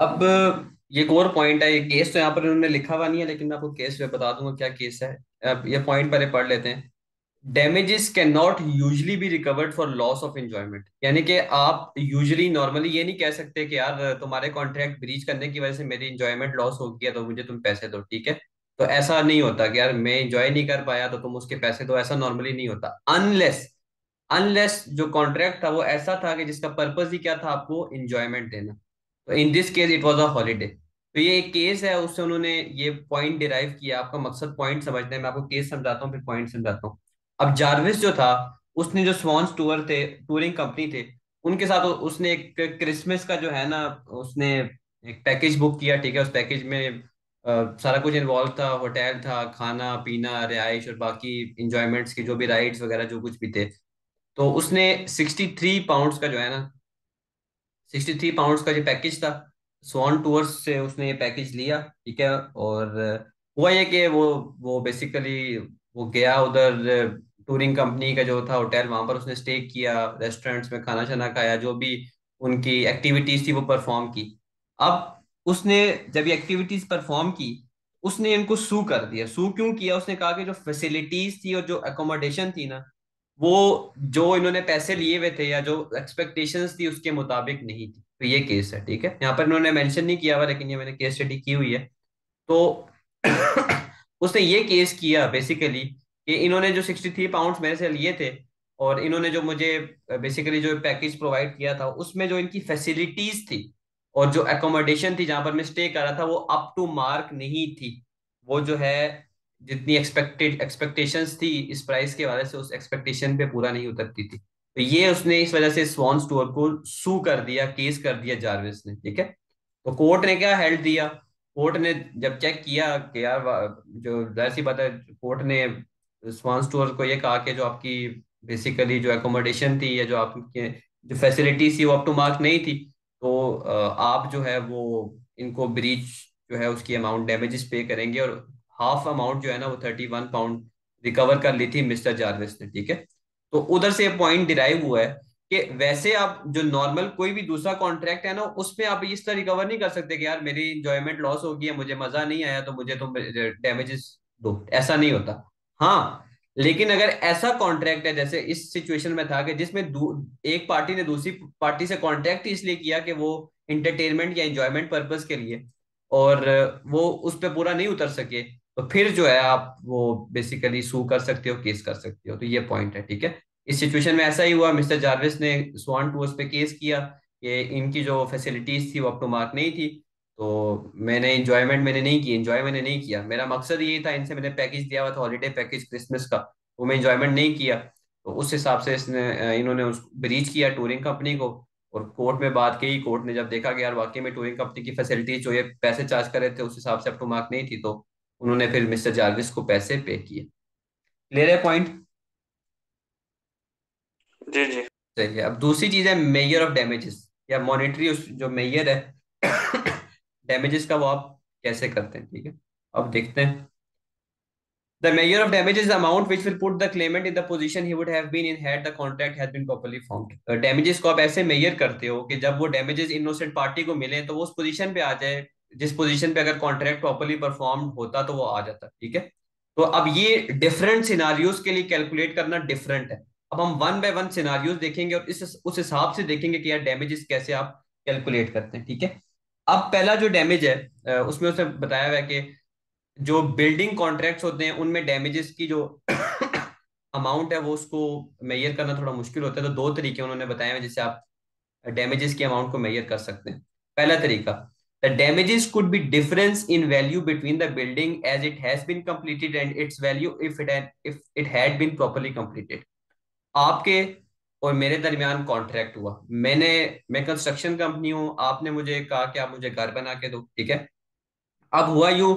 अब ये एक और पॉइंट है। ये केस तो यहाँ पर उन्होंने लिखा हुआ नहीं है, लेकिन मैं आपको केस पे बता दूंगा क्या केस है। अब ये पॉइंट पहले पढ़ लेते हैं। Damages can not usually be recovered for loss of enjoyment, यानी कि आप यूजली नॉर्मली ये नहीं कह सकते कि यार तुम्हारे कॉन्ट्रैक्ट ब्रीच करने की वजह से मेरी एंजॉयमेंट लॉस हो गया तो मुझे तुम पैसे दो, ठीक है। तो ऐसा नहीं होता कि यार मैं एंजॉय नहीं कर पाया तो तुम उसके पैसे दो, ऐसा नॉर्मली नहीं होता। अनलेस अनलेस जो कॉन्ट्रैक्ट था वो ऐसा था कि जिसका पर्पस ही क्या था, आपको एंजॉयमेंट देना। तो in this case it was a holiday. तो ये एक केस है, उससे उन्होंने ये पॉइंट डिराइव किया। आपका मकसद पॉइंट समझना है, मैं आपको केस समझाता हूँ फिर पॉइंट समझाता हूँ। अब जार्विस जो था, उसने जो स्वान्स टूर थे, टूरिंग कंपनी थे, उनके साथ उसने एक क्रिसमस का जो है ना, उसने एक पैकेज बुक किया, ठीक है। उस पैकेज में सारा कुछ इन्वॉल्व था, होटल था, खाना पीना, रिहाइश और बाकी इंजॉयमेंट्स की जो भी राइड्स वगैरह जो कुछ भी थे। तो उसने 63 पाउंड्स का जो है ना, 63 पाउंड्स का जो पैकेज था, स्वान टूर्स से उसने ये पैकेज लिया, ठीक है। और हुआ ये कि वो बेसिकली वो गया उधर, टूरिंग कंपनी का जो था होटल, वहां पर उसने स्टे किया, रेस्टोरेंट्स में खाना शाना खाया, जो भी उनकी एक्टिविटीज थी वो परफॉर्म की। अब उसने जब ये एक्टिविटीज परफॉर्म की, उसने इनको सू कर दिया। सू क्यों किया? उसने कहा कि जो फैसिलिटीज थी और जो अकोमोडेशन थी ना, वो जो इन्होंने पैसे लिए हुए थे या जो एक्सपेक्टेशंस थी उसके मुताबिक नहीं थी। तो ये केस है, ठीक है। यहाँ पर इन्होंने मेंशन नहीं किया हुआ, लेकिन ये मैंने केस स्टडी की हुई है। तो उसने ये केस किया बेसिकली कि इन्होंने जो 63 पाउंड्स मेरे से लिए थे, और इन्होंने जो मुझे बेसिकली जो पैकेज प्रोवाइड किया था, उसमें जो इनकी फैसिलिटीज थी और जो एकोमोडेशन थी जहां पर मैं स्टे कर रहा था, वो अप टू मार्क नहीं थी। वो जो है, जितनी एक्सपेक्टेशंस थी इस प्राइस के वजह से, उस एक्सपेक्टेशन पे पूरा नहीं उतरती थी। तो ये उसने इस वजह से स्वान स्टोर को सू कर दिया, केस कर दिया जारविस ने, ठीक है। तो कोर्ट ने क्या हेल्ड दिया? कोर्ट ने जब चेक किया कि यार जो जाहिर सी बात है, कोर्ट ने स्वान स्टोर को ये कहा कि जो आपकी बेसिकली जो एकोमोडेशन थी या जो आपकी जो फैसिलिटीज थी वो अप टू मार्क नहीं थी। तो आप जो है वो इनको ब्रीच जो है उसकी अमाउंट डैमेजेस पे करेंगे। और हाफ अमाउंट जो है ना, वो 31 पाउंड रिकवर कर ली थी मिस्टर जार्विस ने, ठीक है। तो उधर से पॉइंट डिराइव हुआ है कि वैसे आप जो नॉर्मल कोई भी दूसरा कॉन्ट्रैक्ट है ना, उसमें आप इस तरह रिकवर नहीं कर सकते कि यार मेरी इंजॉयमेंट लॉस हो गई है, मुझे मजा नहीं आया तो मुझे तुम डैमेजेस दो, ऐसा नहीं होता। हाँ, लेकिन अगर ऐसा कॉन्ट्रैक्ट है जैसे इस सिचुएशन में था कि जिसमें एक पार्टी ने दूसरी पार्टी से कॉन्ट्रैक्ट इसलिए किया कि वो इंटरटेनमेंट या एंजॉयमेंट पर्पस के लिए, और वो उस पर पूरा नहीं उतर सके, तो फिर जो है आप वो बेसिकली सू कर सकते हो, केस कर सकते हो। तो ये पॉइंट है, ठीक है। इस सिचुएशन में ऐसा ही हुआ, मिस्टर जार्विस ने स्वान टूर्स पे केस किया कि इनकी जो फैसिलिटीज थी वो अप टू मार्क नहीं थी। तो मैंने इंजॉयमेंट मैंने नहीं की, एंजॉय मैंने नहीं किया, मेरा मकसद यही था, इनसे मैंने पैकेज दिया हुआ था हॉलीडे पैकेज क्रिसमस का, वो मैं इंजॉयमेंट नहीं किया। तो उस हिसाब से इन्होंने उस ब्रीच किया टूरिंग कंपनी को। और कोर्ट में बात की, कोर्ट ने जब देखा कि यार वाकई में टूरिंग कंपनी की फैसिलिटीज जो ये पैसे चार्ज कर रहे थे उस हिसाब से अप टू मार्क नहीं थी, तो उन्होंने फिर मिस्टर जार्विस को पैसे पे किए। क्लियर है पॉइंट? जी जी। सही है। अब दूसरी चीज है मेजर ऑफ डैमेजेस, या मॉनेटरी जो मेजर है डैमेजेस का, वो आप कैसे करते हैं, ठीक है। अब देखते हैं। The measure of damage is the amount which will put the claimant in the position he would have been in had the contract has been properly formed. Damages को आप ऐसे मेजर करते हो कि जब वो damages इनोसेंट पार्टी को मिले तो वो उस पोजीशन पे आ जाए जिस पोजीशन पे अगर कॉन्ट्रैक्ट प्रॉपर्ली परफॉर्म होता तो वो आ जाता, ठीक है। तो अब ये डिफरेंट सिनारियोज के लिए कैलकुलेट करना डिफरेंट है। अब हम वन बाय वन सिनारियोज देखेंगे और इस उस हिसाब से देखेंगे कि यार डैमेजेस कैसे आप कैलकुलेट करते हैं, ठीक है। अब पहला जो डैमेज है, उसमें उसने बताया हुआ है कि जो बिल्डिंग कॉन्ट्रैक्ट्स होते हैं उनमें डैमेजेस की जो अमाउंट है वो उसको मेजर करना थोड़ा मुश्किल होता है। तो दो तरीके उन्होंने बताए हैं जिससे आप डैमेजेस की अमाउंट को मेजर कर सकते हैं। पहला तरीका, the damages could be difference in value between the building as it has been completed and its value if it had been properly completed. आपके और मेरे दरमियान कॉन्ट्रैक्ट हुआ, मैं कंस्ट्रक्शन कंपनी हूँ, आपने मुझे कहा कि आप मुझे घर बना के दो, ठीक है। अब हुआ यूं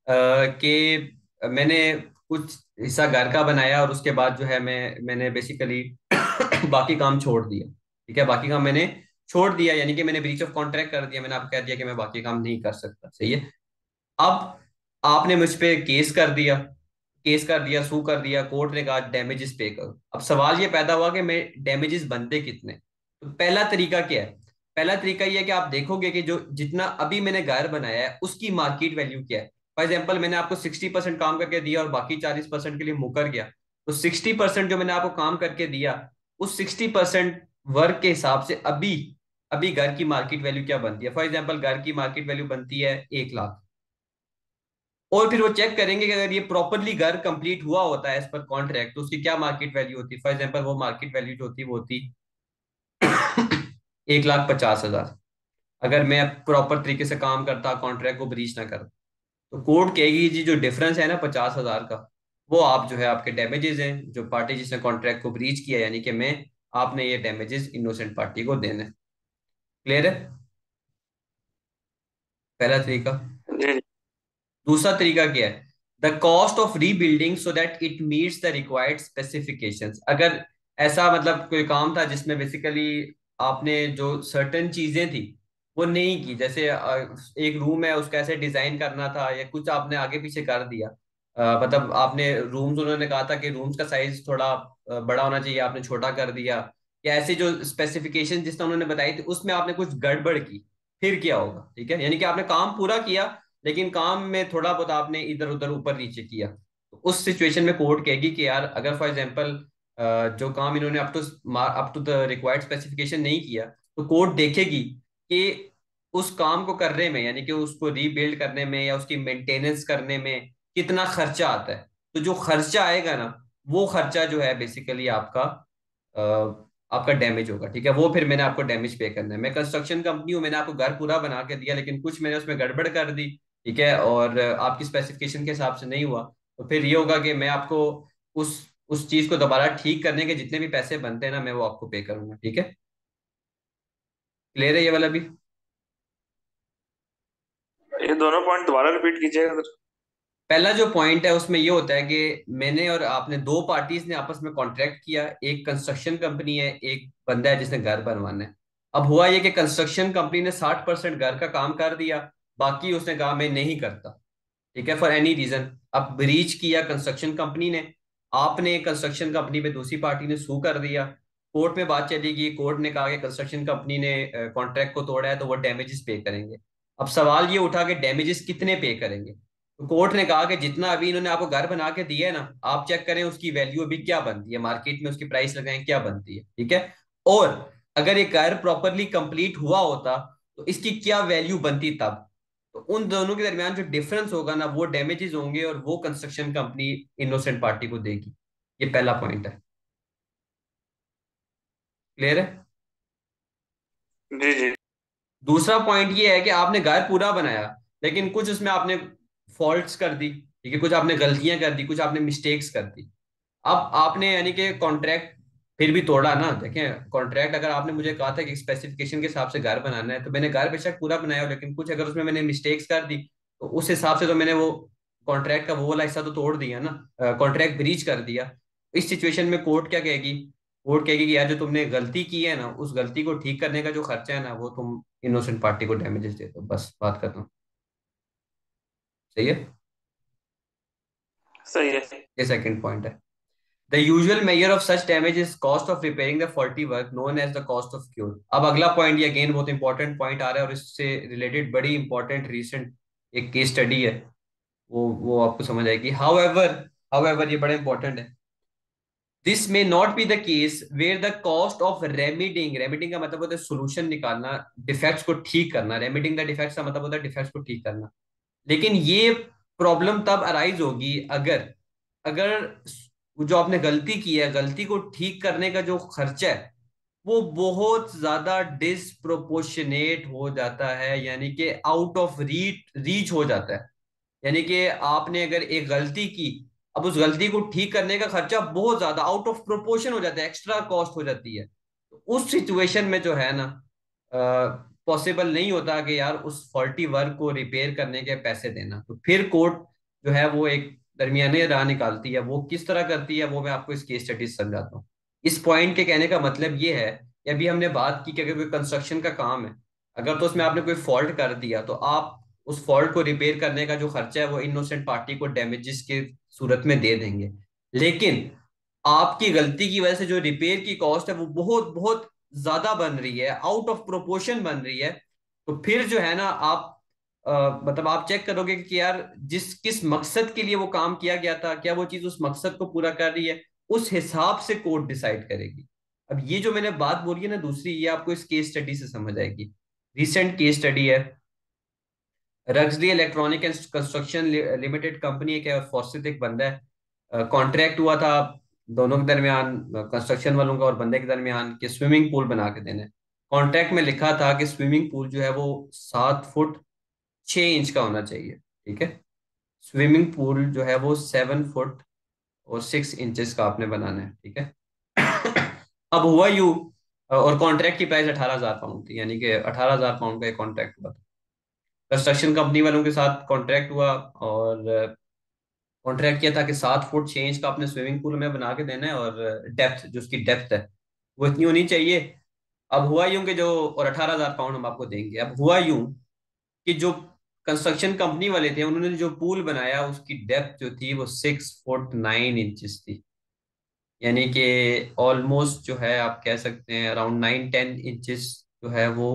कि मैंने कुछ हिस्सा घर का बनाया और उसके बाद जो है मैंने बेसिकली बाकी काम छोड़ दिया, ठीक है। बाकी काम मैंने छोड़ दिया, यानी कि मैंने ब्रीच ऑफ कॉन्ट्रैक्ट कर दिया, मैंने आपको कह दिया कि मैं बाकी काम नहीं कर सकता, सही है। अब आपने मुझ पे केस कर दिया, सू कर दिया, कोर्ट ने कहा डैमेजेस पे करो। अब सवाल ये पैदा हुआ कि मैं डैमेजेस बनते कितने। तो पहला तरीका क्या है? पहला तरीका ये है कि आप देखोगे कि जो जितना अभी मैंने घर बनाया है उसकी मार्केट वैल्यू क्या है। फॉर एग्जाम्पल मैंने आपको 60% काम करके दिया और बाकी 40% के लिए मुकर गया, तो 60% जो मैंने आपको काम करके दिया, उस 60% वर्क के हिसाब से अभी अभी घर की मार्केट वैल्यू क्या बनती है। फॉर एग्जाम्पल घर की मार्केट वैल्यू बनती है 1 लाख। और फिर वो चेक करेंगे कि अगर ये प्रॉपरली घर कंप्लीट हुआ होता है एज पर कॉन्ट्रैक्ट, तो उसकी क्या मार्केट वैल्यू होती है। फॉर एग्जाम्पल वो मार्केट वैल्यू जो होती है वो होती 1,50,000, अगर मैं प्रॉपर तरीके से काम करता, कॉन्ट्रैक्ट को ब्रीच ना करता। तो कोर्ट कहेगी जी जो डिफरेंस है ना 50,000 का, वो आप जो है आपके डैमेजेस हैं, जो पार्टी जिसने कॉन्ट्रैक्ट को ब्रीच किया यानी कि मैं, आपने ये डैमेजेस इनोसेंट पार्टी को देने। क्लियर है पहला तरीका। जी जी। दूसरा तरीका क्या है, the cost of rebuilding so that it meets the required specifications. अगर ऐसा मतलब कोई काम था जिसमें बेसिकली आपने जो सर्टेन चीजें थी वो नहीं की, जैसे एक रूम है उसका ऐसे डिजाइन करना था या कुछ आपने आगे पीछे कर दिया, मतलब आपने रूम्स, उन्होंने कहा था कि रूम्स का साइज थोड़ा बड़ा होना चाहिए, आपने छोटा कर दिया, या ऐसे जो स्पेसिफिकेशन जिसने उन्होंने बताई थी उसमें आपने कुछ गड़बड़ की, फिर क्या होगा। ठीक है, यानी कि आपने काम पूरा किया लेकिन काम में थोड़ा बहुत आपने इधर उधर ऊपर नीचे किया, तो उस सिचुएशन में कोर्ट कहेगी कि यार अगर फॉर एग्जांपल जो काम इन्होंने up to the required specification नहीं किया, तो कोर्ट देखेगी कि उस काम को करने में यानी कि उसको रीबिल्ड करने में या उसकी मेंटेनेंस करने में कितना खर्चा आता है। तो जो खर्चा आएगा ना, वो खर्चा जो है बेसिकली अ, आपका डैमेज होगा। ठीक है, वो फिर मैंने आपको डैमेज पे करना है। मैं कंस्ट्रक्शन कंपनी हूँ, मैंने आपको घर पूरा बना के दिया लेकिन कुछ मैंने उसमें गड़बड़ कर दी, ठीक है, और आपकी स्पेसिफिकेशन के हिसाब से नहीं हुआ, तो फिर ये होगा कि मैं आपको उस उस चीज को दोबारा ठीक करने के जितने भी पैसे बनते हैं ना, मैं वो आपको पे करूंगा। ठीक है, क्लियर है ये वाला भी। ये दोनों पॉइंट दोबारा रिपीट कीजिएगा सर। पहला जो पॉइंट है उसमें ये होता है कि मैंने और आपने, दो पार्टीज ने आपस में कॉन्ट्रैक्ट किया, एक कंस्ट्रक्शन कंपनी है, एक बंदा है जिसने घर बनवाना है। अब हुआ ये कि कंस्ट्रक्शन कंपनी ने 60% घर का काम कर दिया, बाकी उसने कहा मैं नहीं करता। ठीक है, फॉर एनी रीजन। अब ब्रीच किया कंस्ट्रक्शन कंपनी ने, आपने कंस्ट्रक्शन कंपनी पे दूसरी पार्टी ने सू कर दिया, कोर्ट में बात चलेगी, कोर्ट ने कहा कि कंस्ट्रक्शन कंपनी ने कॉन्ट्रैक्ट को तोड़ा है तो वो डैमेजेस पे करेंगे। अब सवाल ये उठा कि डैमेजेस कितने पे करेंगे, तो कोर्ट ने कहा कि जितना अभी इन्होंने आपको घर बना के दिया है ना, आप चेक करें उसकी वैल्यू अभी क्या बनती है, मार्केट में उसकी प्राइस लगाएं क्या बनती है। ठीक है, और अगर ये घर प्रॉपरली कंप्लीट हुआ होता तो इसकी क्या वैल्यू बनती तब। तो उन दोनों के दरमियान जो डिफरेंस होगा ना, वो डैमेजेस होंगे और वो कंस्ट्रक्शन कंपनी इनोसेंट पार्टी को देगी। ये पहला पॉइंट है। क्लियर है। जी जी। दूसरा पॉइंट ये है कि आपने घर पूरा बनाया लेकिन कुछ उसमें आपने फॉल्ट्स कर दी, ठीक है, कुछ आपने गलतियां कर दी, कुछ आपने मिस्टेक्स कर दी। अब आपने यानी कि कॉन्ट्रैक्ट फिर भी तोड़ा ना। देखें, कॉन्ट्रैक्ट अगर आपने मुझे कहा था कि स्पेसिफिकेशन के हिसाब से घर बनाना है, तो मैंने घर बेशक पूरा बनाया हो, लेकिन कुछ अगर उसमें मैंने मिस्टेक्स कर दी तो उस हिसाब से तो मैंने वो कॉन्ट्रैक्ट का वो वाला हिस्सा तो तोड़ दिया ना, कॉन्ट्रैक्ट ब्रीच कर दिया। इस सिचुएशन में कोर्ट क्या कहेगी, कोर्ट कहेगी कि यार जो तुमने गलती की है ना, उस गलती को ठीक करने का जो खर्चा है ना, वो तुम इनोसेंट पार्टी को डैमेजेस दे दो। बस बात खत्म। सही है। सही है। ये सेकंड पॉइंट है। The usual measure of such damage is cost of repairing the faulty work known as the cost of cure। अब अगला पॉइंट ये अगेन बहुत इंपॉर्टेंट पॉइंट आ रहा है और इससे रिलेटेड बड़ी इंपॉर्टेंट रिसेंट एक केस स्टडी है, वो आपको समझ आएगी। हाउएवर ये बड़ा इंपॉर्टेंट है। This may not be the case where the cost of remedying का मतलब होता है सोल्यूशन निकालना, डिफेक्ट्स को ठीक करना। रेमिडिंग द डिफेक्ट्स का मतलब होता है डिफेक्ट्स को ठीक करना। लेकिन ये प्रॉब्लम तब अराइज होगी अगर अगर वो जो आपने गलती की है, गलती को ठीक करने का जो खर्चा है वो बहुत ज्यादा डिसप्रोपोर्शनेट हो जाता है, यानी कि आउट ऑफ रीच हो जाता है। यानी कि आपने अगर एक गलती की, अब उस गलती को ठीक करने का खर्चा बहुत ज्यादा आउट ऑफ प्रोपोर्शन हो जाता है, एक्स्ट्रा कॉस्ट हो जाती है। तो उस सिचुएशन में जो है ना, पॉसिबल नहीं होता कि यार उस फॉल्टी वर्क को रिपेयर करने के पैसे देना। तो फिर कोर्ट जो है वो एक दरमियाने राह निकालती है। वो किस तरह करती है वो मैं आपको इस केस स्टडी से समझाता हूँ। इस पॉइंट के कहने का मतलब ये है कि अभी हमने बात की कि अगर कोई कंस्ट्रक्शन का काम है, अगर तो उसमें आपने कोई फॉल्ट कर दिया, तो आप उस फॉल्ट को रिपेयर करने का जो खर्चा है वो इनोसेंट पार्टी को डैमेजेस के सूरत में दे देंगे। लेकिन आपकी गलती की वजह से जो रिपेयर की कॉस्ट है वो बहुत बहुत ज्यादा बन रही है, आउट ऑफ प्रोपोर्शन बन रही है, तो फिर जो है ना आप मतलब आप चेक करोगे कि यार जिस किस मकसद के लिए वो काम किया गया था, क्या वो चीज उस मकसद को पूरा कर रही है, उस हिसाब से कोर्ट डिसाइड करेगी। अब ये जो मैंने बात बोली है ना दूसरी, ये आपको इस केस स्टडी से समझ आएगी। रिसेंट केस स्टडी है, रक्सडी electronic and construction limited company एक है, फॉसित एक बंदा है, कॉन्ट्रैक्ट हुआ था दोनों के दरमियान, कंस्ट्रक्शन वालों का और बंदे के दरमियान, कि स्विमिंग पूल बना के देने। कॉन्ट्रैक्ट में लिखा था कि स्विमिंग पूल जो है वो 7 फुट 6 इंच का होना चाहिए, ठीक है। स्विमिंग पूल जो है वो 7 फुट और 6 इंचेस का आपने बनाना है, ठीक है। अब हुआ यूं, और कॉन्ट्रैक्ट की प्राइस 18,000 पाउंड थी, यानी कि 18,000 पाउंड का एक कॉन्ट्रैक्ट हुआ था। कंस्ट्रक्शन कंपनी वालों के साथ कॉन्ट्रैक्ट हुआ, और कॉन्ट्रैक्ट किया था कि 7 फुट 6 इंच का आपने स्विमिंग पूल में बना के देना है, और डेप्थ जो उसकी डेप्थ है वो इतनी होनी चाहिए। अब हुआ यूं कि जो, और 18,000 पाउंड हम आपको देंगे। अब हुआ यूं कि जो कंस्ट्रक्शन कंपनी वाले थे उन्होंने जो पूल बनाया उसकी डेप्थ जो थी वो 6 फुट 9 इंचेस थी, यानी कि ऑलमोस्ट जो है आप कह सकते हैं अराउंड 9-10 इंचेस जो है वो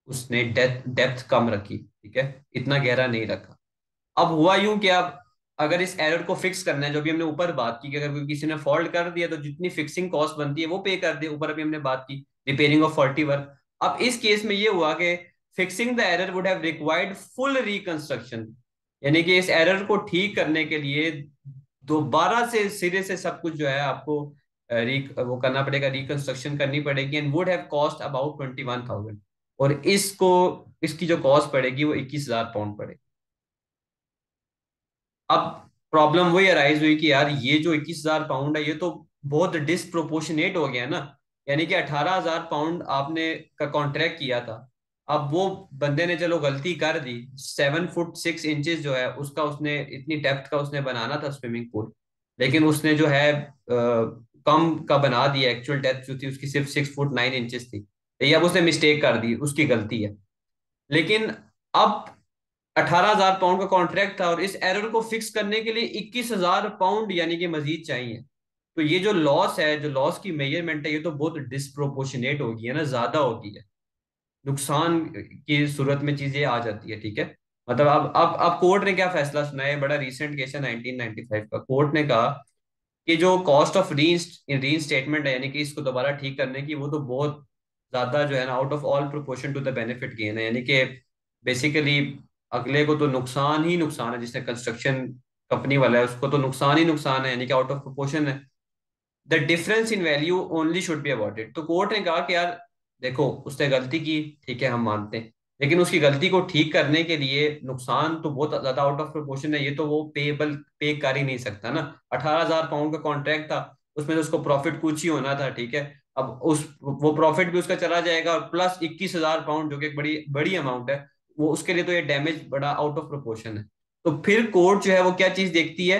उसने डेप्थ डेप्थ कम रखी, ठीक है, इतना गहरा नहीं रखा। अब हुआ यूं कि अब अगर इस एरर को फिक्स करना है, जो भी हमने ऊपर बात की कि अगर कोई किसी ने फॉल्ट कर दिया तो जितनी फिक्सिंग कॉस्ट बनती है वो पे कर दे, ऊपर अभी हमने बात की रिपेयरिंग ऑफ फॉल्टी वर्क। अब इस केस में ये हुआ कि fixing the error would have required full reconstruction, यानी कि इस एरर को ठीक करने के लिए दोबारा से सिरे से सब कुछ जो है आपको वो करना पड़ेगा, रिकंस्ट्रक्शन करनी पड़ेगी, and would have cost about 21,000। और इसको, इसकी जो कॉस्ट पड़ेगी वो 21,000 पाउंड पड़ेगी। अब प्रॉब्लम वही अराइज हुई कि यार ये जो 21,000 पाउंड है ये तो बहुत डिसप्रोपोर्शनेट हो गया ना, यानी कि 18,000 पाउंड आपने का कॉन्ट्रैक्ट किया था। अब वो बंदे ने चलो गलती कर दी, 7 फुट 6 इंचेस जो है उसका उसने इतनी डेप्थ का उसने बनाना था स्विमिंग पूल, लेकिन उसने जो है कम का बना दिया, एक्चुअल डेप्थ जो थी उसकी सिर्फ 6 फुट 9 इंचेस थी। ये अब उसने मिस्टेक कर दी, उसकी गलती है। लेकिन अब 18,000 पाउंड का कॉन्ट्रैक्ट था और इस एरर को फिक्स करने के लिए 21,000 पाउंड यानी कि मजीद चाहिए। तो ये जो लॉस है, जो लॉस की मेजरमेंट है, ये तो बहुत डिस्प्रोपोर्शनेट होगी है ना, ज्यादा होगी है। नुकसान की सूरत में चीजें आ जाती है, ठीक है। मतलब अब कोर्ट ने क्या फैसला सुना है, बड़ा रीसेंट केस है 1995 का। कोर्ट ने कहा कि जो कॉस्ट ऑफ री स्टेटमेंट है, यानी कि इसको दोबारा ठीक करने की, वो तो बहुत ज्यादा जो है ना out of all proportion to the benefit gain है, यानी कि बेसिकली अगले को तो नुकसान ही नुकसान है, जिसने कंस्ट्रक्शन कंपनी वाला है उसको तो नुकसान ही नुकसान है, यानी कि आउट ऑफ प्रोपोर्शन है। The difference in value only should be avoided. तो कोर्ट ने कहा कि यार देखो उसने गलती की, ठीक है हम मानते हैं, लेकिन उसकी गलती को ठीक करने के लिए नुकसान तो बहुत ज्यादा आउट ऑफ प्रोपोर्शन है, ये तो वो पे कर ही नहीं सकता ना। 18,000 पाउंड का कॉन्ट्रैक्ट था, उसमें तो उसको प्रॉफिट कुछ ही होना था, ठीक है। अब उस वो प्रॉफिट भी उसका चला जाएगा, और प्लस 21,000 पाउंड जो कि एक बड़ी बड़ी अमाउंट है, वो उसके लिए तो ये डैमेज बड़ा आउट ऑफ प्रोपोर्शन है। तो फिर कोर्ट जो है वो क्या चीज देखती है,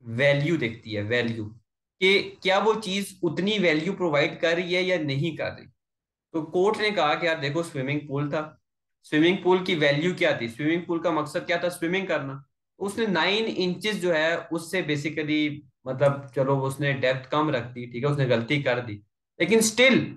वैल्यू देखती है, वैल्यू कि क्या वो चीज उतनी वैल्यू प्रोवाइड कर रही है या नहीं कर रही। तो कोर्ट ने कहा कि यार देखो स्विमिंग पूल था, स्विमिंग पूल की वैल्यू क्या थी, स्विमिंग पूल का मकसद क्या था, स्विमिंग करना। उसने 9 इंचेस जो है उससे बेसिकली, मतलब चलो उसने डेप्थ कम रख दी, ठीक है, उसने गलती कर दी, लेकिन स्टिल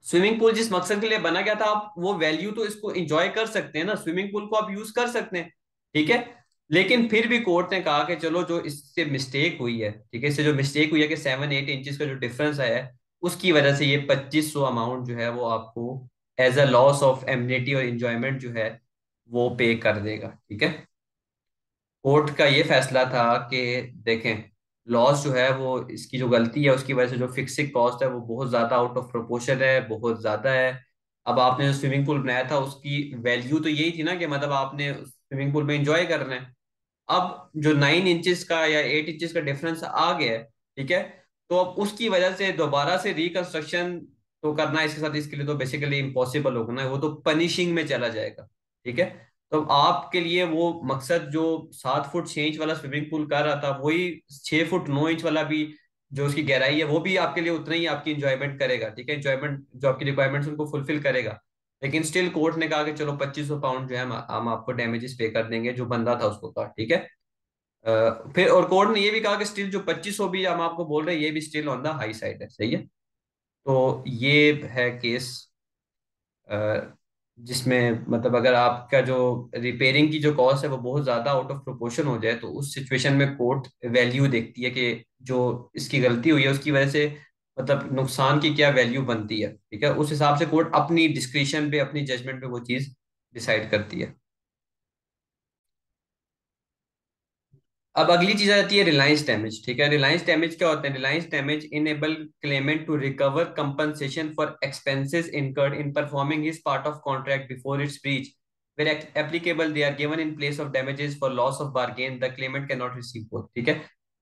स्विमिंग पूल जिस मकसद के लिए बना गया था, आप वो वैल्यू तो इसको एंजॉय कर सकते हैं ना, स्विमिंग पूल को आप यूज कर सकते हैं, ठीक है। लेकिन फिर भी कोर्ट ने कहा कि चलो जो इससे मिस्टेक हुई है, ठीक है, इससे जो मिस्टेक हुई है कि 7-8 इंचेस का जो डिफरेंस आया है, उसकी वजह से ये 2500 अमाउंट जो है वो आपको as a loss of amenity और इंजॉयमेंट जो है वो पे कर देगा, ठीक है। कोर्ट का ये फैसला था कि देखें लॉस जो है वो इसकी जो गलती है उसकी वजह से जो फिक्सिंग कॉस्ट है वो बहुत ज्यादा आउट ऑफ प्रोपोर्शन है, बहुत ज्यादा है। अब आपने जो स्विमिंग पूल बनाया था उसकी वैल्यू तो यही थी ना कि मतलब आपने स्विमिंग पूल में एंजॉय करना है। अब जो 9 इंचेस का या 8 इंचेस का डिफरेंस आ गया है, ठीक है, तो अब उसकी वजह से दोबारा से रिकंस्ट्रक्शन तो करना इसके साथ, इसके लिए तो बेसिकली इम्पॉसिबल होगा ना, वो तो पनिशिंग में चला जाएगा, ठीक है। तो आपके लिए वो मकसद जो 7 फुट 6 इंच वाला स्विमिंग पूल कर रहा था, वही 6 फुट 9 इंच वाला भी जो उसकी गहराई है वो भी आपके लिए उतना ही आपकी इंजॉयमेंट करेगा, ठीक है, इंजॉयमेंट जो आपकी रिक्वायरमेंट्स उनको फुलफिल करेगा। लेकिन स्टिल कोर्ट ने कहा कि चलो 2500 पाउंड जो है हम आपको डैमेजेस पे कर देंगे, जो बंदा था उसको का, ठीक है। फिर और कोर्ट ने ये भी कहा कि स्टिल जो 2500 भी हम आपको बोल रहे हैं ये भी still on the high side है, सही है। तो ये है केस, जिसमें मतलब अगर आपका जो रिपेयरिंग की जो कॉस्ट है वो बहुत ज़्यादा आउट ऑफ प्रोपोर्शन हो जाए, तो उस सिचुएशन में कोर्ट वैल्यू देखती है कि जो इसकी गलती हुई है उसकी वजह से मतलब नुकसान की क्या वैल्यू बनती है। ठीक है, उस हिसाब से कोर्ट अपनी डिस्क्रिशन पे, अपनी जजमेंट पे वो चीज़ डिसाइड करती है। अब अगली चीज आ जाती है रिलायंस डैमेज। ठीक है, रिलायंस डैमेज क्या होता है? Reliance damage enable claimant to recover compensation for expenses incurred in performing his part of contract before its breach, where applicable they are given in place of damages for loss of bargain, the claimant can not receive both. ठीक है,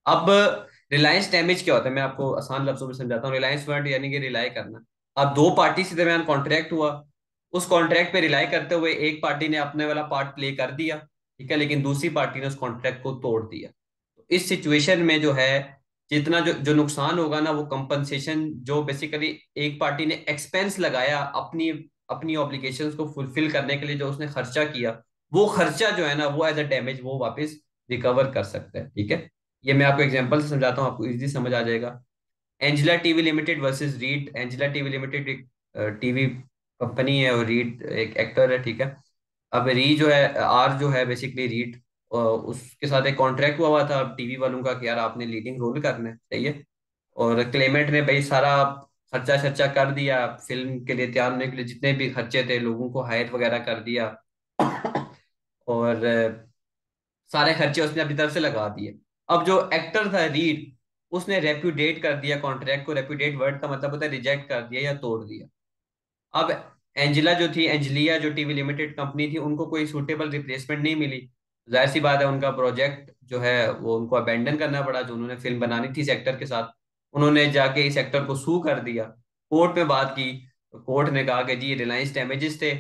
अब Reliance damage क्या होता है, मैं आपको आसान लफ्जों में समझाता हूँ। रिलायंस वर्ड यानी कि रिलाई करना। अब दो पार्टी के दरमियान कॉन्ट्रैक्ट हुआ, उस कॉन्ट्रैक्ट पे रिलाई करते हुए एक पार्टी ने अपने वाला पार्ट प्ले कर दिया, ठीक है, लेकिन दूसरी पार्टी ने उस कॉन्ट्रैक्ट को तोड़ दिया। तो इस सिचुएशन में जो है, जितना जो जो नुकसान होगा ना, वो कंपनसेशन जो बेसिकली एक पार्टी ने एक्सपेंस लगाया अपनी अपनी ऑब्लिगेशंस को फुलफिल करने के लिए, जो उसने खर्चा किया, वो खर्चा जो है ना, वो एज अ डैमेज वो वापस रिकवर कर सकता है। ठीक है, ये मैं आपको एग्जांपल से समझाता हूँ, आपको इजी समझ आ जाएगा। Anglia TV limited versus Reed. Anglia TV limited एक टीवी कंपनी है और रीट एक एक्टर है। ठीक है, अब री जो है, आर जो है बेसिकली रीट, उसके साथ एक कॉन्ट्रैक्ट हुआ था टीवी वालों का कि यार आपने लीडिंग रोल करना है, सही है। और क्लेमेंट ने भाई सारा खर्चा खर्चा कर दिया, फिल्म के लिए तैयार होने के लिए जितने भी खर्चे थे, लोगों को हायर वगैरह कर दिया और सारे खर्चे उसने अपनी तरफ से लगा दिए। अब जो एक्टर था रीड, उसने रेप्यूडेट कर दिया कॉन्ट्रैक्ट को। रेप्यूडेट वर्ड का मतलब होता है रिजेक्ट कर दिया या तोड़ दिया। अब एंजिला जो थी, एंजिलिया जो टीवी लिमिटेड कंपनी थी, उनको कोई सूटेबल रिप्लेसमेंट नहीं मिली। जाहिर सी बात है, उनका प्रोजेक्ट जो है वो उनको अबेंडन करना पड़ा, जो उन्होंने फिल्म बनानी थी इस एक्टर के साथ। उन्होंने जाके इस एक्टर को सू कर दिया, कोर्ट में बात की। तो कोर्ट ने कहा कि जी ये रिलायंस डैमेजेस थे,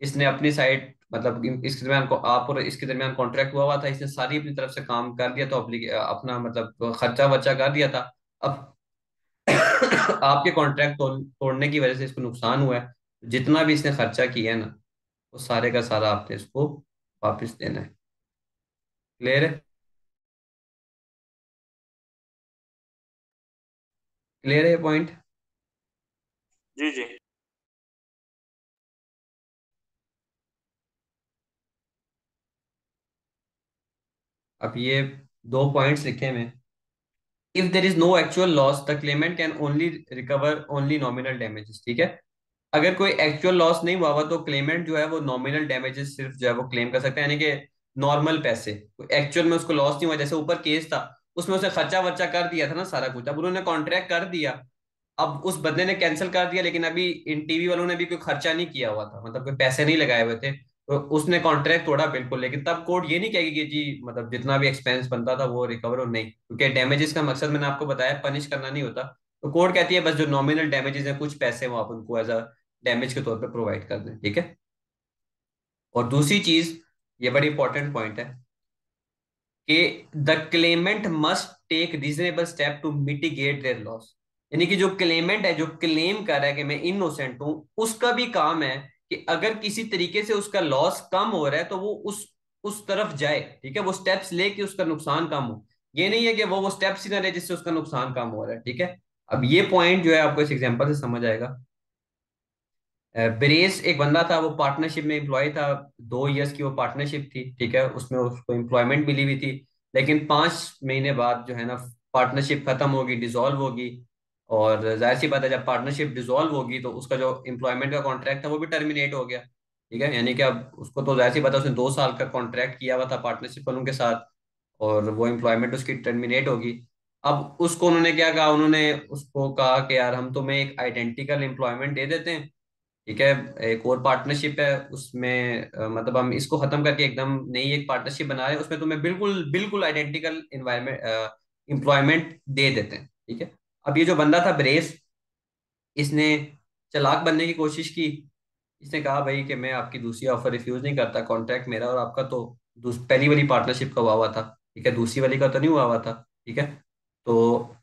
इसने अपनी साइड मतलब इसके दरमियान को आप और इसके दरमियान कॉन्ट्रैक्ट हुआ हुआ था, इसने सारी अपनी तरफ से काम कर दिया, तो अपना मतलब खर्चा वर्चा कर दिया था। अब आपके कॉन्ट्रैक्ट तोड़ने की वजह से इसको नुकसान हुआ है, जितना भी इसने खर्चा किया है ना, वो सारे का सारा आपने इसको वापस देना है। क्लियर है? क्लियर है ये पॉइंट? जी जी। अब ये दो पॉइंट्स लिखे हैं। If there is no actual loss the claimant can only recover only nominal damages. ठीक है, अगर कोई एक्चुअल लॉस नहीं हुआ हुआ तो क्लेमेंट जो है वो नॉमिनल डैमेजेस सिर्फ जो है वो क्लेम कर सकते हैं, यानी कि नॉर्मल पैसे। एक्चुअल में उसको लॉस नहीं हुआ, जैसे ऊपर केस था उसमें उसने खर्चा वर्चा कर दिया था ना सारा कुछ, अब उन्होंने कॉन्ट्रैक्ट कर दिया, अब उस बंदे ने कैंसिल कर दिया, लेकिन अभी इन टीवी वालों ने भी कोई खर्चा नहीं किया हुआ था, मतलब कोई पैसे नहीं लगाए हुए थे, तो उसने कॉन्ट्रैक्ट तोड़ा बिल्कुल। लेकिन तब कोर्ट ये नहीं कहेगी कि जी मतलब जितना भी एक्सपेंस बनता था वो रिकवर हो, नहीं, क्योंकि डैमेजेस का मकसद मैंने आपको बताया पनिश करना नहीं होता। तो कोर्ट कहती है बस जो नॉमिनल डैमेजेस है, कुछ पैसे वो आप उनको एज अ डैमेज के तौर पे प्रोवाइड कर दें। ठीक है, और दूसरी चीज, ये बड़ी इंपॉर्टेंट पॉइंट है कि the claimant must take reasonable step to mitigate their loss. यानी कि जो क्लेमेंट है, जो क्लेम कर रहा है कि मैं इनोसेंट हूं, उसका भी काम है कि अगर किसी तरीके से उसका लॉस कम हो रहा है तो वो उस तरफ जाए। ठीक है, वो स्टेप्स ले कि उसका नुकसान कम हो। ये नहीं है कि वो स्टेप्स ही ना ले जिससे उसका नुकसान कम हो रहा है। ठीक है, अब ये पॉइंट जो है आपको इस एग्जांपल से समझ आएगा। ब्रेस एक बंदा था, वो पार्टनरशिप में एम्प्लॉय था, 2 इयर्स की वो पार्टनरशिप थी। ठीक है, उसमें उसको एम्प्लॉयमेंट मिली हुई थी, लेकिन 5 महीने बाद जो है ना पार्टनरशिप खत्म होगी, डिसॉल्व होगी। और जाहिर सी बात है, जब पार्टनरशिप डिसॉल्व होगी तो उसका जो एम्प्लॉयमेंट का कॉन्ट्रैक्ट था वो भी टर्मिनेट हो गया। ठीक है, यानी कि अब उसको तो जाहिर सी बात है, उसने 2 साल का कॉन्ट्रैक्ट किया हुआ था पार्टनरशिप वालों के साथ, और वो एम्प्लॉयमेंट उसकी टर्मिनेट होगी। अब उसको उन्होंने क्या कहा, उन्होंने उसको कहा कि यार हम तुम्हें एक आइडेंटिकल एम्प्लॉयमेंट दे देते हैं। ठीक है, एक और पार्टनरशिप है उसमें मतलब हम इसको खत्म करके एकदम नई एक पार्टनरशिप बना रहे हैं, उसमें तुम्हें बिल्कुल बिल्कुल आइडेंटिकल इन्वायरमेंट एम्प्लॉयमेंट दे देते हैं। ठीक है, अब ये जो बंदा था ब्रेस, इसने चालाक बनने की कोशिश की। इसने कहा भाई कि मैं आपकी दूसरी ऑफर रिफ्यूज नहीं करता, कॉन्ट्रैक्ट मेरा और आपका तो पहली वाली पार्टनरशिप का हुआ था। ठीक है, दूसरी वाली का तो नहीं हुआ था। ठीक है, तो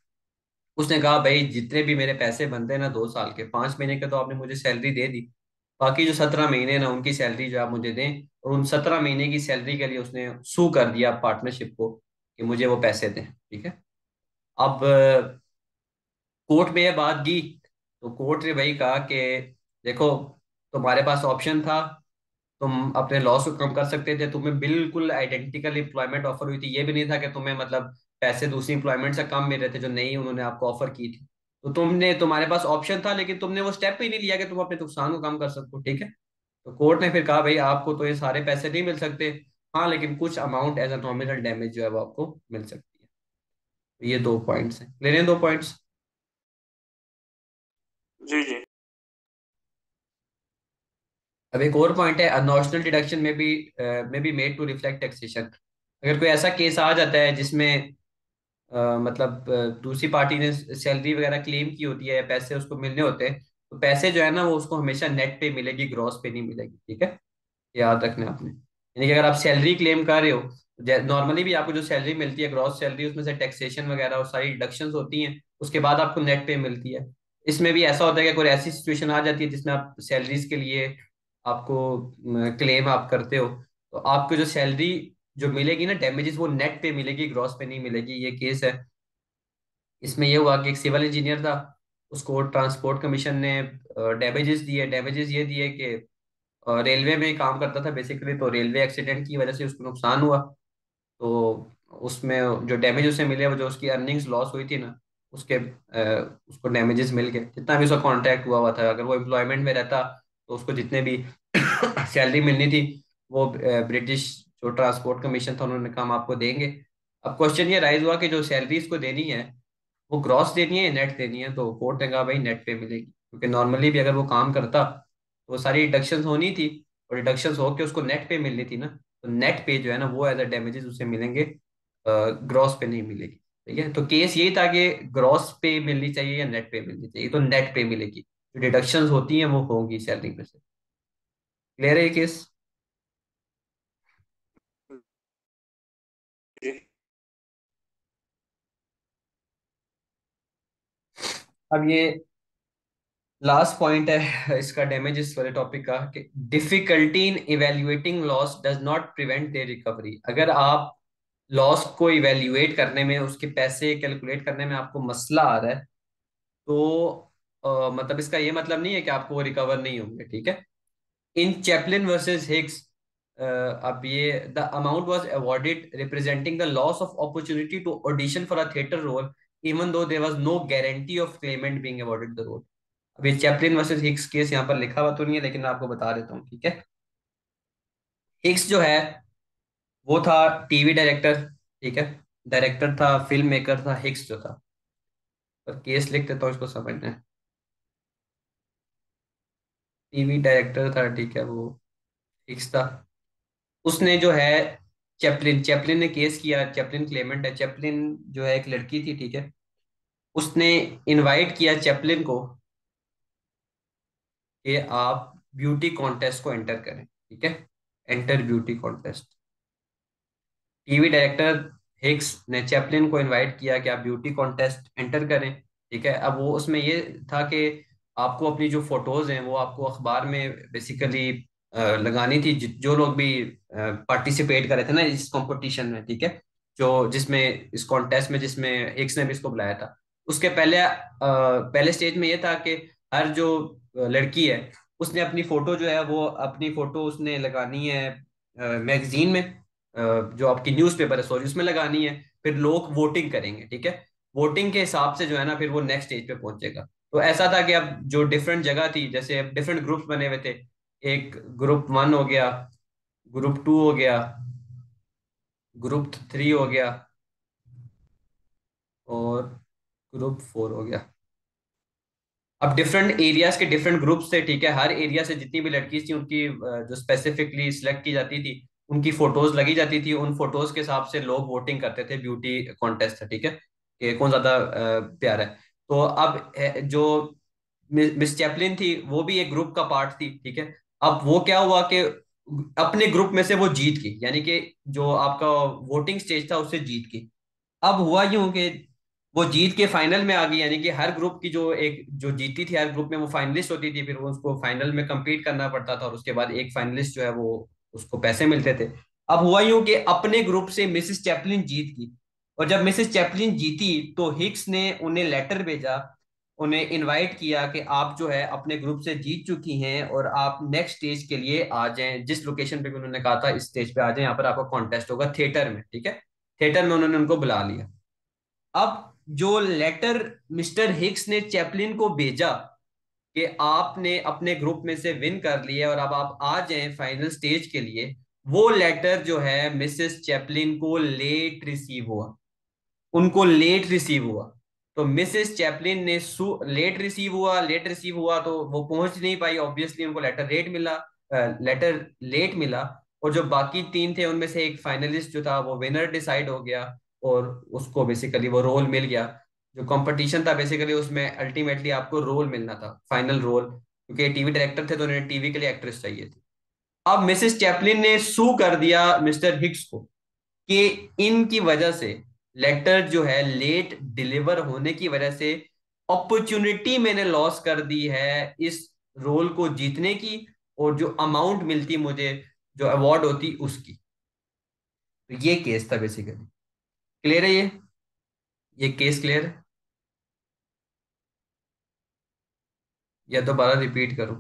उसने कहा भाई जितने भी मेरे पैसे बनते हैं ना 2 साल के, 5 महीने के तो आपने मुझे सैलरी दे दी, बाकी जो 17 महीने ना उनकी सैलरी जो आप मुझे दें। और उन 17 महीने की सैलरी के लिए उसने सू कर दिया पार्टनरशिप को कि मुझे वो पैसे दें। ठीक है, अब कोर्ट में ये बात गई, तो कोर्ट ने भाई कहा कि देखो, तुम्हारे पास ऑप्शन था, तुम अपने लॉस को कम कर सकते थे, तुम्हें बिल्कुल आइडेंटिकल एम्प्लॉयमेंट ऑफर हुई थी, ये भी नहीं था कि तुम्हें मतलब पैसे दूसरी एम्प्लॉयमेंट से कम मिल रहे थे जो नहीं उन्होंने आपको ऑफर की थी। तो तुम्हारे पास ऑप्शन था, लेकिन तुमने वो स्टेप ही नहीं लिया कि तुम अपने नुकसान को कम कर सको, ठीक है। तो कोर्ट ने फिर कहा भाई आपको तो ये सारे पैसे नहीं मिल सकते, हाँ लेकिन कुछ amount as a nominal damage जो है वो आपको मिल सकती है। तो ये दो पॉइंट्स हैं, ले रहे हैं दो पॉइंट्स। जी जी। अब एक और पॉइंट है, नॉशनल डिडक्शन में be made to reflect taxation. अगर कोई ऐसा केस आ जाता है जिसमें मतलब दूसरी पार्टी ने सैलरी वगैरह क्लेम की होती है या पैसे उसको मिलने होते हैं, तो पैसे जो है ना वो उसको हमेशा नेट पे मिलेगी, ग्रॉस पे नहीं मिलेगी, ठीक है। याद रखना है आपने, यानी कि अगर आप सैलरी क्लेम कर रहे हो, नॉर्मली भी आपको जो सैलरी मिलती है ग्रॉस सैलरी, उसमें से टैक्सेशन वगैरह और सारी डिडक्शंस होती हैं, उसके बाद आपको नेट पे मिलती है। इसमें भी ऐसा होता है कि कोई ऐसी सिचुएशन आ जाती है जिसमें आप सैलरीज के लिए आपको क्लेम आप करते हो, तो आपको जो सैलरी जो मिलेगी ना डैमेजेस, वो नेट पे मिलेगी, ग्रॉस पे नहीं मिलेगी। ये केस है। इसमें ये हुआ कि एक सिविल इंजीनियर था, उसको ट्रांसपोर्ट कमीशन ने डैमेजेस दिए। डैमेजेस ये दिए कि रेलवे में काम करता था बेसिकली, तो रेलवे एक्सीडेंट की वजह से उसको नुकसान हुआ। तो उसमें जो डैमेज उसे मिले, वो जो उसकी अर्निंग्स लॉस हुई थी ना, उसको डैमेजेस मिल गए, जितना भी उसका कॉन्ट्रैक्ट हुआ हुआ था। अगर वो एम्प्लॉयमेंट में रहता तो उसको जितने भी सैलरी मिलनी थी, वो ब्रिटिश जो ट्रांसपोर्ट कमीशन था उन्होंने कहा हम आपको देंगे। अब क्वेश्चन ये राइज हुआ कि जो सैलरी इसको देनी है, वो ग्रॉस देनी है या नेट देनी है। तो कोर्ट ने कहा भाई नेट पे मिलेगी, क्योंकि नॉर्मली भी अगर वो काम करता तो वो सारी डिडक्शंस होनी थी, और डिडक्शंस होके उसको नेट पे मिलनी थी ना। तो नेट पे जो है ना वो एज अ डैमेजेस उसे मिलेंगे, ग्रॉस पे नहीं मिलेगी, ठीक है। तो केस यही था कि ग्रॉस पे मिलनी चाहिए या नेट पे मिलनी चाहिए, तो नेट पे मिलेगी, जो डिडक्शंस होती हैं वो होंगी सैलरी में से। क्लियर है ये केस। जी अब ये लास्ट पॉइंट है इसका, डैमेजेस वाले टॉपिक का, कि difficulty in evaluating loss does not prevent there recovery. अगर आप लॉस को इवेल्युएट करने में, उसके पैसे कैलकुलेट करने में आपको मसला आ रहा है, तो मतलब इसका ये मतलब नहीं है कि आपको वो रिकवर नहीं होंगे, ठीक है। इन चैपलिन वर्सेस हिग्स, अब ये the amount was awarded representing the loss of opportunity to audition for a theatre role, even though there was no guarantee of claimant being awarded the role. अब ये Chaplin versus Higgs case यहाँ पर लिखा हुआ तो नहीं है, लेकिन मैं आपको बता देता हूँ, ठीक है। हिग्स जो है वो था टीवी डायरेक्टर, ठीक है। डायरेक्टर था, फिल्म मेकर था हिग्स जो था। पर केस लिख देता हूँ इसको समझना है। टीवी डायरेक्टर था, ठीक है, वो हिग्स था। उसने जो है, चैपलिन चैपलिन ने केस किया, चैपलिन क्लेमेंट है। चैपलिन जो है एक लड़की थी, ठीक है। उसने इनवाइट किया चैपलिन को कि आप ब्यूटी कॉन्टेस्ट को एंटर करें, ठीक है। Enter beauty contest. TV director Hicks ने चैपलिन को इनवाइट किया कि आप ब्यूटी कॉन्टेस्ट एंटर करें, ठीक है। अब वो उसमें ये था कि आपको अपनी जो फोटोज हैं वो आपको अखबार में बेसिकली लगानी थी, जो लोग भी पार्टिसिपेट कर रहे थे ना इस कंपटीशन में, ठीक है। जो जिसमें इस कॉन्टेस्ट में जिसमें हिक्स ने भी इसको बुलाया था, उसके पहले स्टेज में ये था कि हर जो लड़की है उसने अपनी फोटो जो है वो अपनी फोटो उसने लगानी है मैगजीन में, जो आपकी न्यूज़पेपर है सॉरी उसमें लगानी है। फिर लोग वोटिंग करेंगे, ठीक है। वोटिंग के हिसाब से जो है ना फिर वो नेक्स्ट स्टेज पे पहुंचेगा। तो ऐसा था कि अब जो डिफरेंट जगह थी, जैसे अब डिफरेंट ग्रुप्स बने हुए थे। एक ग्रुप 1 हो गया, ग्रुप 2 हो गया, ग्रुप 3 हो गया, और ग्रुप 4 हो गया। अब डिफरेंट एरियाज के डिफरेंट ग्रुप्स थे, ठीक है। हर एरिया से जितनी भी लड़की थी उनकी जो स्पेसिफिकली सिलेक्ट की जाती थि, उनकी फोटोज लगी जाती थी। उन फोटोज के हिसाब से लोग वोटिंग करते थे, ब्यूटी कॉन्टेस्ट था, ठीक है, कि कौन ज्यादा प्यारा है। तो अब जो मिस चैपलिन थी वो भी एक ग्रुप का पार्ट थी, ठीक है। अब वो क्या हुआ कि अपने ग्रुप में से वो जीत गई, यानी कि जो आपका वोटिंग स्टेज था उससे जीत गई। अब हुआ यूं कि वो जीत के फाइनल में आ गई, यानी कि हर ग्रुप की जो एक जो जीती थी हर ग्रुप में वो फाइनलिस्ट होती थी, फिर वो उसको फाइनल में compete करना पड़ता था, और उसके बाद एक फाइनलिस्ट जो है वो उसको पैसे मिलते थे। अब हुआ यूं कि अपने ग्रुप से मिसेस चैपलिन जीत गई, और जब मिसेस चैपलिन जीती तो हिक्स ने उन्हें लेटर भेजा उन्हें इनवाइट किया कि आप जो है अपने ग्रुप से जीत चुकी हैं और आप नेक्स्ट स्टेज के लिए आ जाएं, जिस लोकेशन पे भी उन्होंने कहा था इस स्टेज पे आ जाएं, यहाँ पर आपका कॉन्टेस्ट होगा थिएटर में, ठीक है। थिएटर में उन्होंने उनको बुला लिया। अब जो लेटर मिस्टर हिक्स ने चैपलिन को भेजा कि आपने अपने ग्रुप में से विन कर लिया और अब आप आ जाएं फाइनल स्टेज के लिए, वो लेटर जो है मिसेस चैपलिन को लेट रिसीव हुआ। उनको लेट रिसीव हुआ। तो मिसेस चैपलिन ने लेट रिसीव हुआ तो वो पहुंच नहीं पाई, ऑब्वियसली उनको लेटर लेट मिला। और जो बाकी तीन थे उनमें से एक फाइनलिस्ट जो था वो विनर डिसाइड हो गया, और उसको बेसिकली वो रोल मिल गया। जो कंपटीशन था बेसिकली उसमें अल्टीमेटली आपको रोल मिलना था, फाइनल रोल, क्योंकि टीवी डायरेक्टर थे तो उन्हें टीवी के लिए एक्ट्रेस चाहिए थी। अब मिसेस चैपलिन ने सू कर दिया मिस्टर हिक्स को कि इनकी वजह से, लेटर जो है लेट डिलीवर होने की वजह से, अपॉर्चुनिटी मैंने लॉस कर दी है इस रोल को जीतने की, और जो अमाउंट मिलती मुझे, जो अवार्ड होती उसकी। तो ये केस था बेसिकली। क्लियर है ये केस क्लियर है, या दोबारा रिपीट करूं?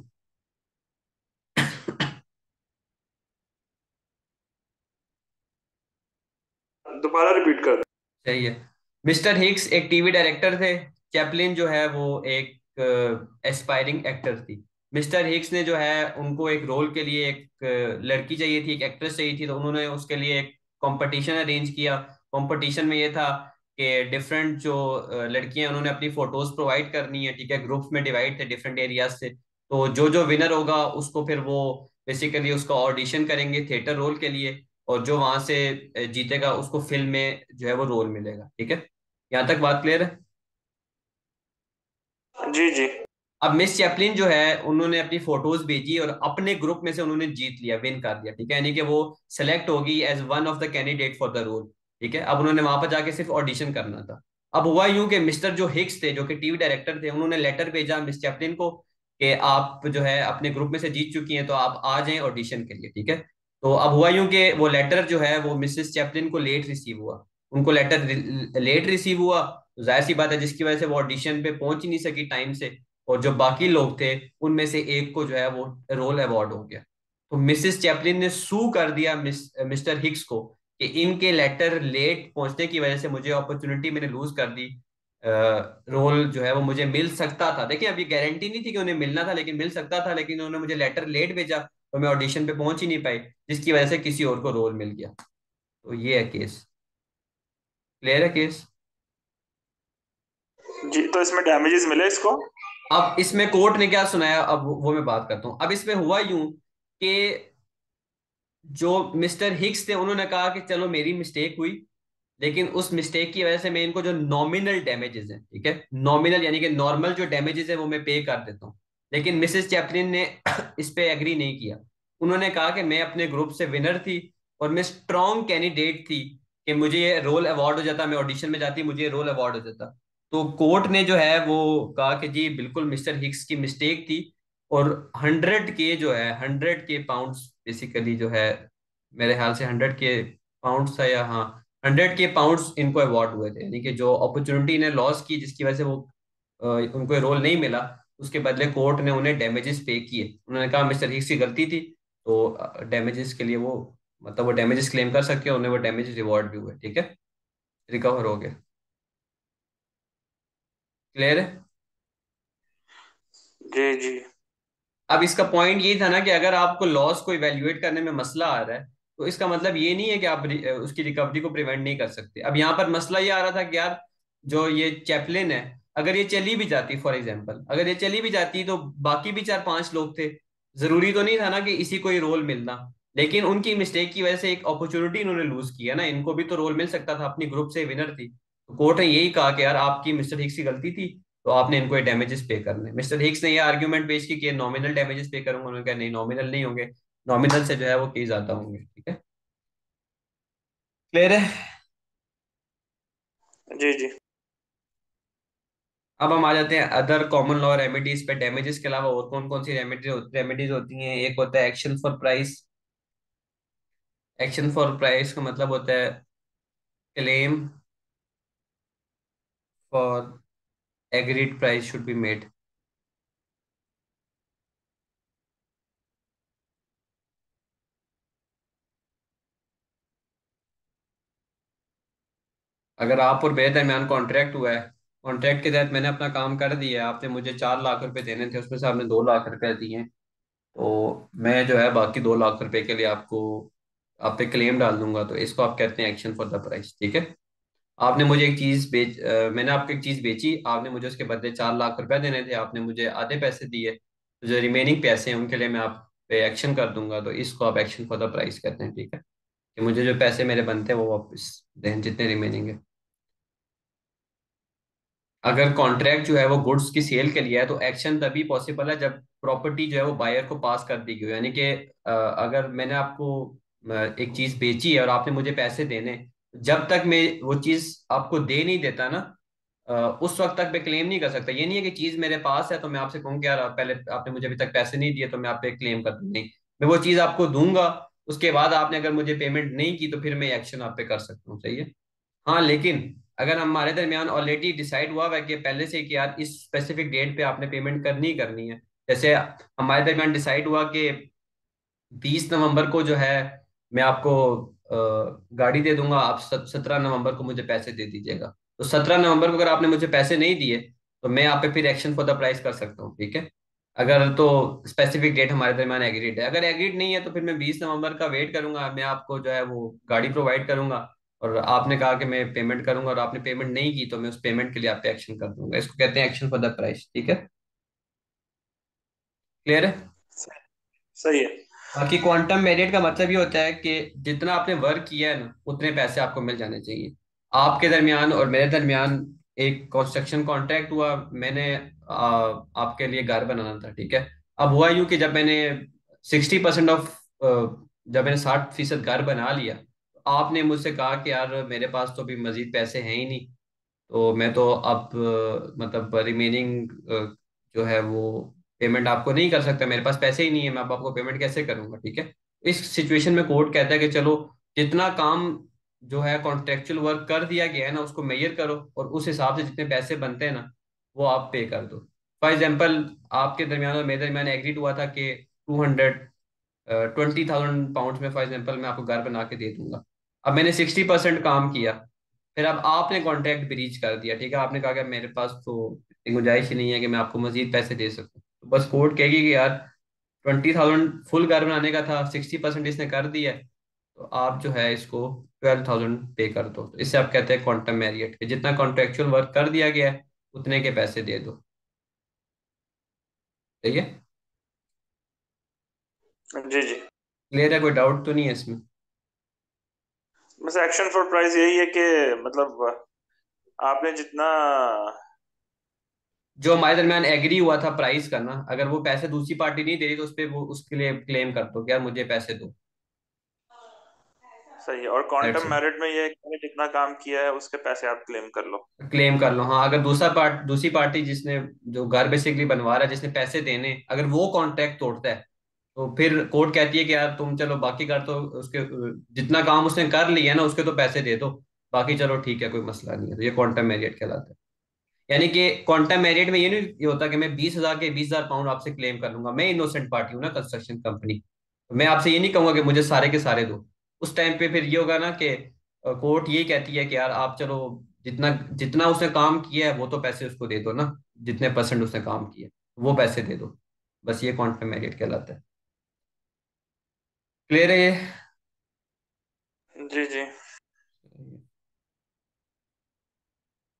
दोबारा रिपीट कर सही है। मिस्टर हिक्स एक टीवी डायरेक्टर थे। चैपलिन जो है वो एक एस्पायरिंग एक्टर थी। मिस्टर हिक्स ने जो है उनको एक रोल के लिए एक लड़की चाहिए थी, एक एक्ट्रेस चाहिए थी, तो उन्होंने उसके लिए एक कंपटीशन अरेंज किया। कंपटीशन में ये था कि डिफरेंट जो लड़कियां उन्होंने अपनी फोटोज प्रोवाइड करनी है, ठीक है, ग्रुप्स में डिवाइड थे डिफरेंट एरियाज से। तो जो जो विनर होगा उसको फिर वो बेसिकली उसका ऑडिशन करेंगे थिएटर रोल के लिए, और जो वहां से जीतेगा उसको फिल्म में जो है वो रोल मिलेगा, ठीक है। यहाँ तक बात क्लियर है। जी जी। अब मिस चैपलिन जो है उन्होंने अपनी फोटोज भेजी और अपने ग्रुप में से उन्होंने जीत लिया, विन कर लिया, ठीक है, यानी कि वो सेलेक्ट होगी as one of the candidate for the role. ठीक है, अब उन्होंने वहां पर जाके सिर्फ ऑडिशन करना था। अब हुआ यूं कि मिस्टर जो हिक्स थे, जो कि टीवी डायरेक्टर थे, उन्होंने लेटर भेजा मिस चैपलिन को कि आप जो है अपने ग्रुप में से जीत चुकी हैं तो आप आ जाएं ऑडिशन के लिए, ठीक है। तो अब हुआ यूं कि वो लेटर जो है वो मिसेस चैपलिन को लेट रिसीव हुआ। उनको लेटर लेट रिसीव हुआ, तो जाहिर सी बात है जिसकी वजह से वो ऑडिशन पे पहुंच ही नहीं सकी टाइम से। और जो बाकी लोग थे उनमें से एक को जो है वो रोल अवार्ड हो गया। तो मिसेस चैपलिन ने सू कर दिया मिस्टर हिक्स को कि इनके लेटर लेट पहुंचने की वजह से मुझे अपॉर्चुनिटी मैंने लूज कर दी। रोल जो है वो मुझे मिल सकता था, देखिए अभी गारंटी नहीं थी कि उन्हें मिलना था, लेकिन मिल सकता था, लेकिन उन्होंने मुझे लेटर लेट भेजा तो मैं ऑडिशन पे पहुंच ही नहीं पाई, जिसकी वजह से किसी और को रोल मिल गया। तो ये है केस। क्लियर है केस। जी, तो इसमें डैमेजेस मिले इसको? अब इसमें कोर्ट ने क्या सुनाया, अब वो मैं बात करता हूँ। अब इसमें हुआ यूं कि जो मिस्टर हिक्स थे उन्होंने कहा कि चलो मेरी मिस्टेक हुई, लेकिन उस मिस्टेक की वजह से मैं इनको जो नॉमिनल डैमेजेस हैं, ठीक है, नॉमिनल यानी कि नॉर्मल जो डैमेजेस है वो मैं पे कर देता हूँ। लेकिन मिसेस चैपलिन ने इस पे एग्री नहीं किया। उन्होंने कहा कि मैं अपने ग्रुप से विनर थी और मैं स्ट्रॉन्ग कैंडिडेट थी कि मुझे ये रोल अवार्ड हो जाता, मैं ऑडिशन में जाती, मुझे ये रोल अवार्ड हो जाता। तो कोर्ट ने जो है वो कहा कि जी बिल्कुल मिस्टर हिक्स की मिस्टेक थी, और 100 के जो है 100 के पाउंड्स बेसिकली जो है, मेरे ख्याल से 100 के पाउंड्स था, या हाँ 100 के पाउंड्स इनको अवार्ड हुए थे, यानी कि जो अपॉर्चुनिटी ने लॉस की जिसकी वजह से वो उनको रोल नहीं मिला, उसके बदले कोर्ट ने उन्हें डैमेजेस पे किए। उन्होंने कहा मिस्टर हिक्स की गलती थी, तो डैमेजेस के लिए वो, मतलब वो डैमेजेस क्लेम कर सकते हैं, उन्हें वो डैमेजेस रिवॉर्ड भी हुए, ठीक है, रिकवर हो गए। क्लियर है। जी जी। अब इसका पॉइंट ये था ना कि अगर आपको लॉस को इवेल्युएट करने में मसला आ रहा है, तो इसका मतलब ये नहीं है कि आप उसकी रिकवरी को प्रिवेंट नहीं कर सकते। अब यहाँ पर मसला ये आ रहा था कि यार जो ये चैपलिन है, अगर ये चली भी जाती, फॉर एग्जाम्पल अगर ये चली भी जाती, तो बाकी भी चार पांच लोग थे, जरूरी तो नहीं था ना कि इसी को ही रोल मिलना। लेकिन उनकी मिस्टेक की वजह से एक अपॉर्चुनिटी इन्होंने लूज की है ना, इनको भी तो रोल मिल सकता था, अपनी ग्रुप से विनर थी। तो कोर्ट ने यही कहा कि यार आपकी मिस्टर हिक्स की गलती थी, तो आपने इनको डैमेजेस पे करने। मिस्टर हिक्स ने ये आर्ग्यूमेंट पेश की कि नॉमिनल डैमेजेस पे करूंगा, उन्होंने कहा नहीं नॉमिनल नहीं होंगे, नॉमिनल से जो है वो केस ज्यादा होंगे, ठीक है। क्लियर है। जी जी। अब हम आ जाते हैं अदर कॉमन लॉ रेमेडीज पे। डैमेजेस के अलावा और कौन कौन सी रेमेडीज होती हैं? एक होता है action for price. Action for price का मतलब होता है claim for agreed price should be made. अगर आप और मेरे दरमियान कॉन्ट्रैक्ट हुआ है, कॉन्ट्रैक्ट के तहत मैंने अपना काम कर दिया है, आपने मुझे 4 लाख रुपए देने थे, उसमें से आपने 2 लाख रुपए दिए, तो मैं जो है बाकी 2 लाख रुपए के लिए आपको आप पे क्लेम डाल दूंगा। तो इसको आप कहते हैं एक्शन फॉर द प्राइस, ठीक है। आपने मुझे एक चीज मैंने आपको एक चीज बेची, आपने मुझे उसके बदले 4 लाख रुपए देने थे, आपने मुझे आधे पैसे दिए, तो जो रिमेनिंग पैसे हैं उनके लिए मैं आप पे एक्शन कर दूंगा। तो इसको आप एक्शन फॉर द प्राइस कहते हैं, ठीक है, कि मुझे जो पैसे मेरे बनते हैं वो वापस दें, जितने रिमेनिंग है। अगर कॉन्ट्रैक्ट जो है वो गुड्स की सेल के लिए है, तो एक्शन तभी पॉसिबल है जब प्रॉपर्टी जो है वो बायर को पास कर दी गई हो। यानी कि अगर मैंने आपको एक चीज बेची है और आपने मुझे पैसे देने, जब तक मैं वो चीज आपको दे नहीं देता ना, उस वक्त तक मैं क्लेम नहीं कर सकता। ये नहीं है कि चीज मेरे पास है तो मैं आपसे कहूँ कि यार पहले आपने मुझे अभी तक पैसे नहीं दिए तो मैं आप पे क्लेम कर दूँ, नहीं। मैं वो चीज आपको दूंगा, उसके बाद आपने अगर मुझे पेमेंट नहीं की तो फिर मैं एक्शन आप पे कर सकता हूँ, सही है। हाँ, लेकिन अगर हमारे दरमियान ऑलरेडी डिसाइड हुआ है कि पहले से कि यार इस स्पेसिफिक डेट पे आपने पेमेंट करनी ही करनी है, जैसे हमारे दरमियान डिसाइड हुआ कि 20 नवंबर को जो है मैं आपको गाड़ी दे दूंगा, आप 17 नवंबर को मुझे पैसे दे दीजिएगा। तो 17 नवंबर को अगर आपने मुझे पैसे नहीं दिए तो मैं आप पे फिर एक्शन फॉर द प्राइस कर सकता हूँ, ठीक है। अगर तो स्पेसिफिक डेट हमारे दरमियान एग्रीड है, अगर एग्रीड नहीं है तो फिर मैं 20 नवंबर का वेट करूंगा, मैं आपको जो है वो गाड़ी प्रोवाइड करूंगा, और आपने कहा कि मैं पेमेंट करूंगा और आपने पेमेंट नहीं की तो मैं उस पेमेंट के लिए आप पे एक्शन कर दूंगा। इसको कहते हैं एक्शन फॉर द प्राइस, ठीक है। क्लियर है। सही सही है। बाकी क्वांटम मेरिट का मतलब ये होता है कि जितना आपने वर्क किया है ना उतने पैसे आपको मिल जाने चाहिए। आपके दरमियान और मेरे दरमियान एक कंस्ट्रक्शन कॉन्ट्रैक्ट हुआ, मैंने आपके लिए घर बनाना था, ठीक है। अब हुआ यूं कि जब मैंने 60% ऑफ जब मैंने 60% घर बना लिया, तो आपने मुझसे कहा कि यार मेरे पास तो अभी मजीद पैसे हैं ही नहीं, तो मैं तो अब मतलब रिमेनिंग जो है वो पेमेंट आपको नहीं कर सकता, मेरे पास पैसे ही नहीं है, मैं अब आपको पेमेंट कैसे करूंगा, ठीक है। इस सिचुएशन में कोर्ट कहता है कि चलो, जितना काम जो है कॉन्ट्रेक्चुअल वर्क कर दिया गया है ना उसको मेजर करो, और उस हिसाब से जितने पैसे बनते हैं ना वो आप पे कर दो। फॉर एग्जाम्पल, आपके दरमियान और मेरे दरमियान एग्रीड हुआ था कि 20,000 पाउंड में फॉर एग्जाम्पल मैं आपको घर बना के दे दूंगा। अब मैंने 60% काम किया, फिर अब आपने कॉन्ट्रैक्ट ब्रीच कर दिया, ठीक है। आपने कहा कि मेरे पास तो इतनी गुंजाइश ही नहीं है कि मैं आपको मजीद पैसे दे सकूं, तो बस कोर्ट कहेगी कि यार 20,000 फुल घर बनाने का था, 60% इसने कर दिया है, तो आप जो है इसको 12,000 पे कर दो। तो इससे आप कहते हैं क्वांटम मैरियट, कि जितना कॉन्ट्रेक्चुअल वर्क कर दिया गया है उतने के पैसे दे दो, ठीक है। जी जी। क्लियर है, कोई डाउट तो नहीं है इसमें। बस एक्शन फॉर प्राइस यही है कि मतलब आपने जितना। जो हमारे दरमियान एग्री हुआ था प्राइस करना, अगर वो पैसे दूसरी पार्टी नहीं दे रही तो उस पे वो उसके लिए क्लेम कर दो कि यार मुझे पैसे दो। सही है, और That's क्वांटम it। मेरिट में ये है कि मैंने जितना काम किया है उसके पैसे आप क्लेम कर लो। क्लेम कर लो, हाँ। अगर दूसरी पार्टी जिसने जो घर बेसिकली बनवा रहा है, जिसने पैसे देने, अगर वो कॉन्ट्रैक्ट तोड़ता है तो फिर कोर्ट कहती है कि यार तुम चलो बाकी कर, तो उसके जितना काम उसने कर लिया है ना उसके तो पैसे दे दो, बाकी चलो ठीक है कोई मसला नहीं है। तो ये क्वांटम मेरिट कहलाता है। यानी कि क्वांटम मेरिट में ये नहीं ये होता कि मैं 20,000 के 20,000 पाउंड आपसे क्लेम कर लूंगा, मैं इनोसेंट पार्टी हूँ ना, कंस्ट्रक्शन कंपनी, तो मैं आपसे ये नहीं कहूंगा कि मुझे सारे के सारे दो। उस टाइम पे फिर ये होगा ना कि कोर्ट ये कहती है कि यार आप चलो, जितना जितना उसने काम किया है वो तो पैसे उसको दे दो ना, जितने परसेंट उसने काम किया वो पैसे दे दो। बस ये क्वांटम मेरिट कहलाता है। क्लियर है ये। जी जी।